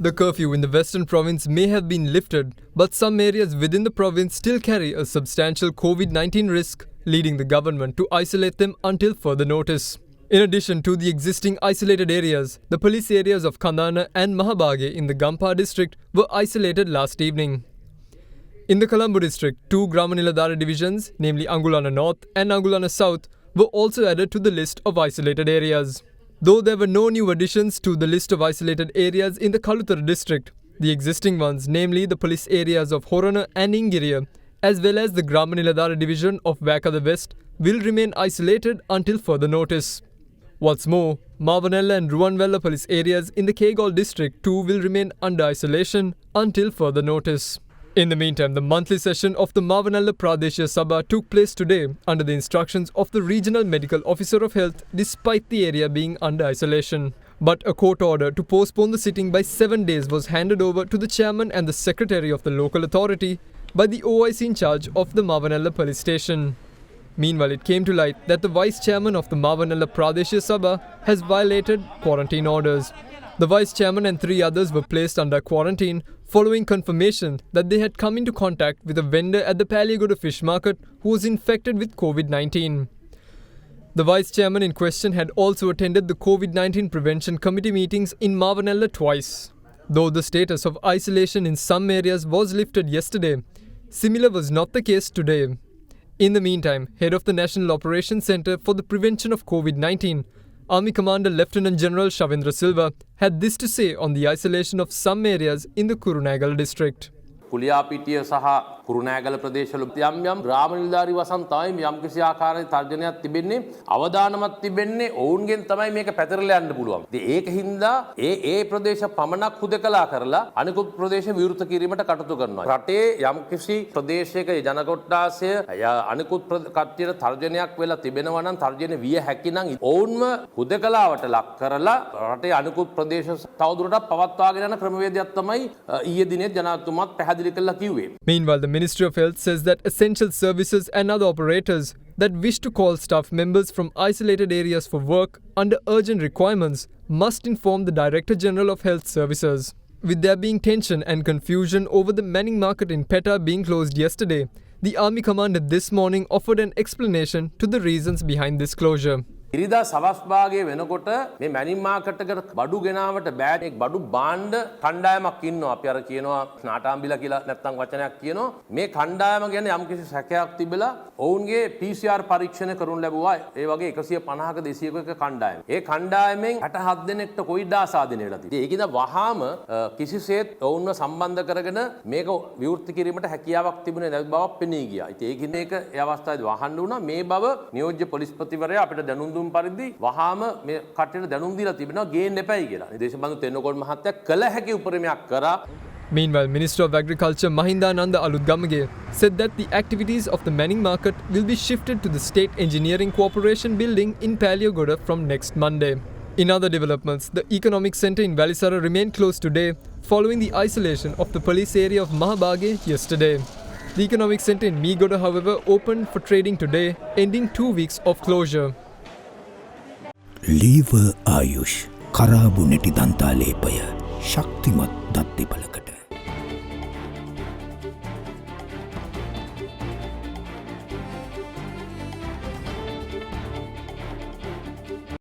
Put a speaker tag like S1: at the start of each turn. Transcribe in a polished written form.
S1: The curfew in the western province may have been lifted, but some areas within the province still carry a substantial COVID-19 risk, leading the government to isolate them until further notice. In addition to the existing isolated areas, the police areas of Kandana and Mahabage in the Gampa district were isolated last evening. In the Colombo district, 2 Gramaniladara divisions, namely Angulana North and Angulana South, were also added to the list of isolated areas. Though there were no new additions to the list of isolated areas in the Kalutara district, the existing ones, namely the police areas of Horana and Ingiriya, as well as the Gramaniladara division of Vakada West, will remain isolated until further notice. What's more, Mavanella and Ruwanvella police areas in the Kegol district too will remain under isolation until further notice. In the meantime, the monthly session of the Mavanella Pradeshya Sabha took place today under the instructions of the Regional Medical Officer of Health despite the area being under isolation. But a court order to postpone the sitting by 7 days was handed over to the chairman and the secretary of the local authority by the OIC in charge of the Mavanella police station. Meanwhile, it came to light that the vice chairman of the Mavanella Pradeshya Sabha has violated quarantine orders. The vice chairman and 3 others were placed under quarantine following confirmation that they had come into contact with a vendor at the Paliagoda fish market who was infected with COVID-19. The vice chairman in question had also attended the COVID-19 prevention committee meetings in Mavanella twice. Though the status of isolation in some areas was lifted yesterday, similar was not the case today. In the meantime, head of the National Operations Centre for the Prevention of COVID-19, Army Commander Lieutenant General Shavendra Silva had this to say on the isolation of some areas in the Kurunegala district.
S2: Kuliyapitiya සහ කුරුණෑගල ප්‍රදේශවල යම් යම් ග්‍රාම නිලධාරී වසන් තමයි යම් කිසි ආකාරයක තර්ජනයක් තිබෙන්නේ අවදානමක් තිබෙන්නේ ඔවුන්ගෙන් තමයි මේක පැතිරලා යන්න පුළුවන්. ඉතින් ඒක හින්දා ඒ ප්‍රදේශ පමණක් හුදකලා කරලා අනිකුත් ප්‍රදේශ විවෘත කිරීමට කටයුතු කරනවා. රටේ යම් කිසි ප්‍රදේශයක ජනකොට්ටාසය අනිකුත් කට්ටියට තර්ජනයක් වෙලා තිබෙනවා නම් තර්ජන විය හැකි නම් ඔවුන්ම හුදකලාවට ලක් කරලා රටේ අනිකුත් ප්‍රදේශ තවදුරටත් පවත්වාගෙන යන ක්‍රමවේදයක් තමයි ඊයේ දිනේ ජනාධිපතිතුමාත් පැහැදිලි
S1: Meanwhile, the Ministry of Health says that essential services and other operators that wish to call staff members from isolated areas for work under urgent requirements must inform the Director General of Health Services. With there being tension and confusion over the Manning Market in Petta being closed yesterday, the Army Commander this morning offered an explanation to the reasons behind this closure.
S2: ඉරිදා සවස් භාගයේ වෙනකොට මේ මැනින් market එකට බඩු ගෙනාවට බෑ ඒ බඩු බාණ්ඩ කණ්ඩායමක් ඉන්නවා අපි අර කියනවා නාටාම්බිලා කියලා නැත්නම් වචනයක් කියනවා මේ කණ්ඩායම ගැන යම්කිසි සැකයක් තිබෙලා ඔවුන්ගේ PCR පරීක්ෂණ කරනු ලැබුවා ඒ වගේ 150ක 200ක කණ්ඩායම ඒ කණ්ඩායමෙන් 67 දෙනෙක්ට කොවිඩ් ආසාදනය වෙලා තිබේ ඒකින්ද වහාම කිසිසේත් ඔවුන්ව සම්බන්ධ කරගෙන මේක විවෘත කිරීමට හැකියාවක් තිබුණේ නැති බවක් පෙනී ගියා ඉතින් ඒකින්ද ඒක ඒ අවස්ථාවේදී වහන්න වුණා මේ බව නියෝජ්‍ය පොලිස්පතිවරයා අපිට දැනුම් පරිදි වහාම මේ කට්ටියට දැනුම් දීලා තිබෙනවා ගේන්න එපයි කියලා. දේශබන්දු තෙන්නකෝන් මහත්තයා කළ හැකි උපරිමයක් කරා.
S1: Meanwhile, Minister of Agriculture Mahindananda Alutgamage said that the activities of the Manning Market will be shifted to the State Engineering Corporation building in Paliagoda from next Monday. In other developments, the Economic Centre in Valisara remained closed today following the isolation of the police area of Mahabage yesterday. The Economic Centre in Meegoda, however, opened for trading today, ending 2 weeks of closure.
S3: ලීව ආයුෂ් කරාබු නැටි දන්තාලේපය ශක්තිමත් දත්තිපලකට